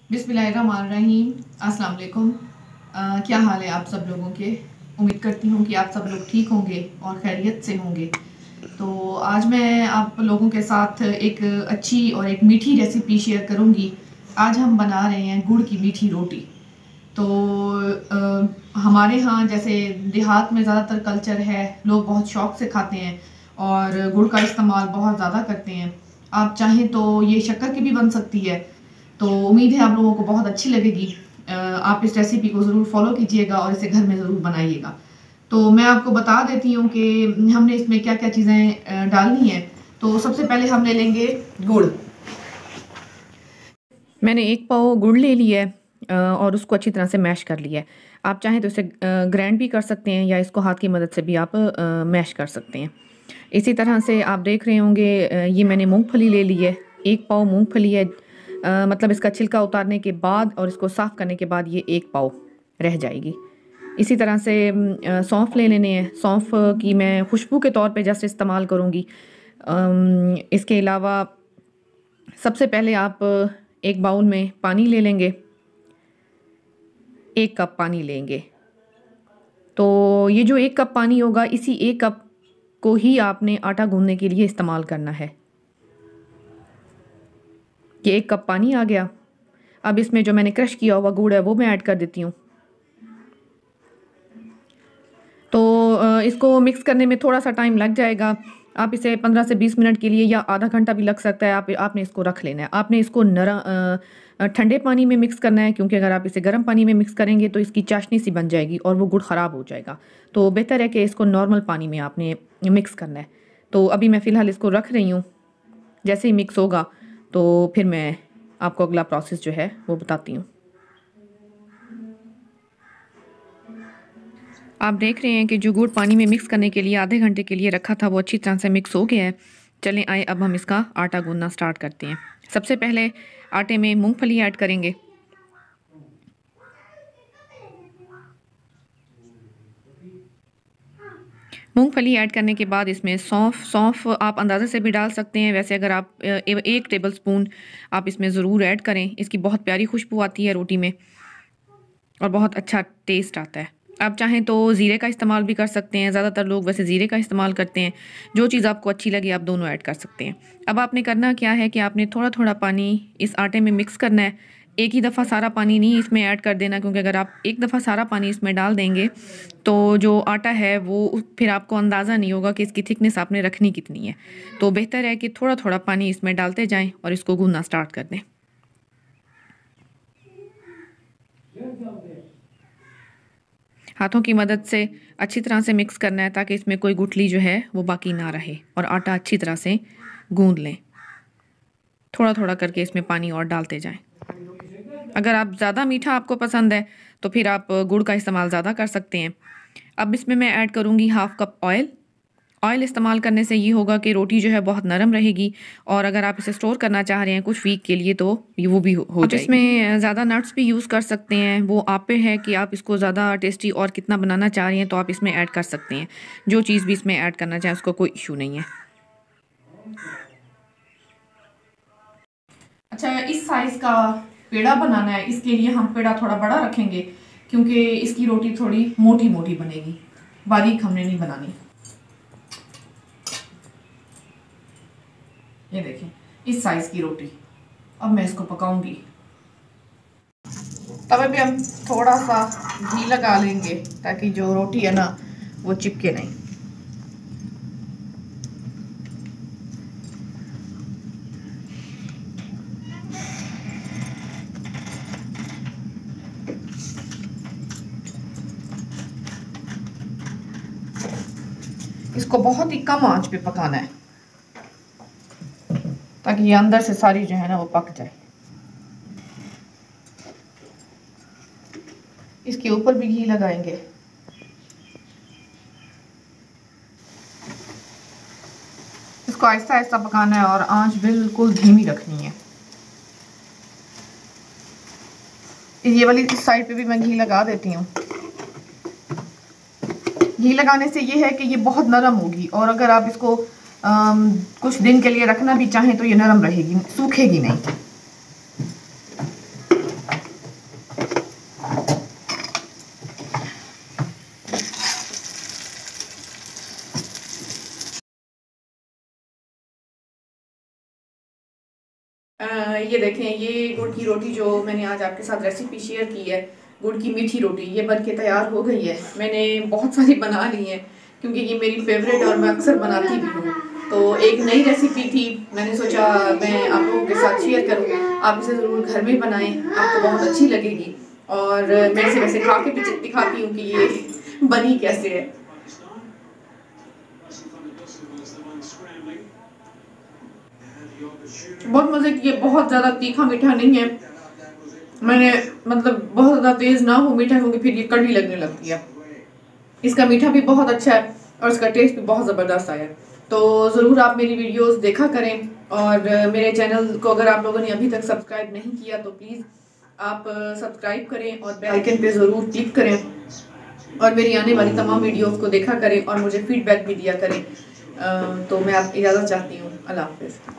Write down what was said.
बिस्मिल्लाहिर्रहमानिर्रहीम। अस्सलाम वालेकुम। क्या हाल है आप सब लोगों के। उम्मीद करती हूँ कि आप सब लोग ठीक होंगे और खैरियत से होंगे। तो आज मैं आप लोगों के साथ एक अच्छी और एक मीठी रेसिपी शेयर करूँगी। आज हम बना रहे हैं गुड़ की मीठी रोटी। तो हमारे यहाँ जैसे देहात में ज़्यादातर कल्चर है, लोग बहुत शौक़ से खाते हैं और गुड़ का इस्तेमाल बहुत ज़्यादा करते हैं। आप चाहें तो ये शक्कर की भी बन सकती है। तो उम्मीद है आप लोगों को बहुत अच्छी लगेगी। आप इस रेसिपी को ज़रूर फॉलो कीजिएगा और इसे घर में ज़रूर बनाइएगा। तो मैं आपको बता देती हूँ कि हमने इसमें क्या क्या चीज़ें डालनी है। तो सबसे पहले हम ले लेंगे गुड़। मैंने 1 पाव गुड़ ले लिया है और उसको अच्छी तरह से मैश कर लिया है। आप चाहें तो इसे ग्राइंड भी कर सकते हैं या इसको हाथ की मदद से भी आप मैश कर सकते हैं। इसी तरह से आप देख रहे होंगे ये मैंने मूंगफली ले ली है। 1 पाव मूंगफली है, मतलब इसका छिलका उतारने के बाद और इसको साफ़ करने के बाद ये 1 पाव रह जाएगी। इसी तरह से सौंफ ले लेने हैं। सौंफ की मैं खुशबू के तौर पे जस्ट इस्तेमाल करूँगी। इसके अलावा सबसे पहले आप एक बाउल में पानी ले लेंगे। 1 कप पानी लेंगे। तो ये जो 1 कप पानी होगा, इसी 1 कप को ही आपने आटा गूंदने के लिए इस्तेमाल करना है। ये 1 कप पानी आ गया। अब इसमें जो मैंने क्रश किया हुआ गुड़ है वो मैं ऐड कर देती हूँ। तो इसको मिक्स करने में थोड़ा सा टाइम लग जाएगा। आप इसे 15 से 20 मिनट के लिए या आधा घंटा भी लग सकता है। आपने इसको रख लेना है। आपने इसको ठंडे पानी में मिक्स करना है, क्योंकि अगर आप इसे गर्म पानी में मिक्स करेंगे तो इसकी चाशनी सी बन जाएगी और वो गुड़ ख़राब हो जाएगा। तो बेहतर है कि इसको नॉर्मल पानी में आपने मिक्स करना है। तो अभी मैं फ़िलहाल इसको रख रही हूँ। जैसे ही मिक्स होगा तो फिर मैं आपको अगला प्रोसेस जो है वो बताती हूँ। आप देख रहे हैं कि जो गुड़ पानी में मिक्स करने के लिए आधे घंटे के लिए रखा था वो अच्छी तरह से मिक्स हो गया है। चलें आए अब हम इसका आटा गूंदना स्टार्ट करते हैं। सबसे पहले आटे में मूंगफली ऐड करेंगे। मूंगफली ऐड करने के बाद इसमें सौंफ आप अंदाज़े से भी डाल सकते हैं। वैसे अगर आप 1 टेबल स्पून आप इसमें ज़रूर ऐड करें। इसकी बहुत प्यारी खुशबू आती है रोटी में और बहुत अच्छा टेस्ट आता है। आप चाहें तो ज़ीरे का इस्तेमाल भी कर सकते हैं। ज़्यादातर लोग वैसे ज़ीरे का इस्तेमाल करते हैं। जो चीज़ आपको अच्छी लगे आप दोनों ऐड कर सकते हैं। अब आपने करना क्या है कि आपने थोड़ा थोड़ा पानी इस आटे में मिक्स करना है। एक ही दफ़ा सारा पानी नहीं इसमें ऐड कर देना, क्योंकि अगर आप एक दफ़ा सारा पानी इसमें डाल देंगे तो जो आटा है वो फिर आपको अंदाज़ा नहीं होगा कि इसकी थिकनेस आपने रखनी कितनी है। तो बेहतर है कि थोड़ा थोड़ा पानी इसमें डालते जाएँ और इसको गूंदना स्टार्ट कर दें। हाथों की मदद से अच्छी तरह से मिक्स करना है ताकि इसमें कोई गुठली जो है वो बाकी ना रहे और आटा अच्छी तरह से गूंद लें। थोड़ा थोड़ा करके इसमें पानी और डालते जाएं। अगर आप ज़्यादा मीठा आपको पसंद है तो फिर आप गुड़ का इस्तेमाल ज़्यादा कर सकते हैं। अब इसमें मैं ऐड करूँगी 1/2 कप ऑयल। ऑयल इस्तेमाल करने से ये होगा कि रोटी जो है बहुत नरम रहेगी और अगर आप इसे स्टोर करना चाह रहे हैं कुछ वीक के लिए तो वो भी हो जाएगी। इसमें ज़्यादा नट्स भी यूज़ कर सकते हैं। वो आप पे है कि आप इसको ज़्यादा टेस्टी और कितना बनाना चाह रहे हैं, तो आप इसमें ऐड कर सकते हैं। जो चीज़ भी इसमें ऐड करना चाहें उसको कोई इशू नहीं है। अच्छा, इस साइज़ का पेड़ा बनाना है। इसके लिए हम पेड़ा थोड़ा बड़ा रखेंगे क्योंकि इसकी रोटी थोड़ी मोटी मोटी बनेगी, बारीक हमने नहीं बनानी। ये देखें इस साइज़ की रोटी। अब मैं इसको पकाऊंगी। तवे पे हम थोड़ा सा घी लगा लेंगे ताकि जो रोटी है ना वो चिपके नहीं। इसको बहुत ही कम आंच पे पकाना है ताकि ये अंदर से सारी जो है ना वो पक जाए। इसके ऊपर भी घी लगाएंगे। इसको आहिस्ता आहिस्ता पकाना है और आंच बिल्कुल धीमी रखनी है। ये वाली इस साइड पे भी मैं घी लगा देती हूँ। घी लगाने से ये है कि ये बहुत नरम होगी और अगर आप इसको कुछ दिन के लिए रखना भी चाहें तो ये नरम रहेगी, सूखेगी नहीं। ये देखें, ये गुड़ की रोटी जो मैंने आज आपके साथ रेसिपी शेयर की है, गुड़ की मीठी रोटी, ये बन के तैयार हो गई है। मैंने बहुत सारी बना ली हैं क्योंकि ये मेरी फेवरेट और मैं अक्सर बनाती भी हूँ। तो एक नई रेसिपी थी, मैंने सोचा मैं आप लोगों के साथ शेयर करूँ। आप इसे ज़रूर घर में बनाएं, आपको बहुत अच्छी लगेगी। और मैं इसे वैसे खा के भी दिखाती हूँ कि ये बनी कैसे है। बहुत मज़े की, बहुत ज़्यादा तीखा मीठा नहीं है। मैंने मतलब बहुत ज़्यादा तेज़ ना हो मीठा, क्योंकि फिर ये कड़वी लगने लगती है। इसका मीठा भी बहुत अच्छा है और इसका टेस्ट भी बहुत ज़बरदस्त आया है। तो ज़रूर आप मेरी वीडियोस देखा करें, और मेरे चैनल को अगर आप लोगों ने अभी तक सब्सक्राइब नहीं किया तो प्लीज़ आप सब्सक्राइब करें और बेल आइकन पे ज़रूर क्लिक करें, और मेरी आने वाली तमाम वीडियोस को देखा करें और मुझे फीडबैक भी दिया करें। तो मैं आप इजाज़त चाहती हूँ। अल्लाह हाफ़िज़।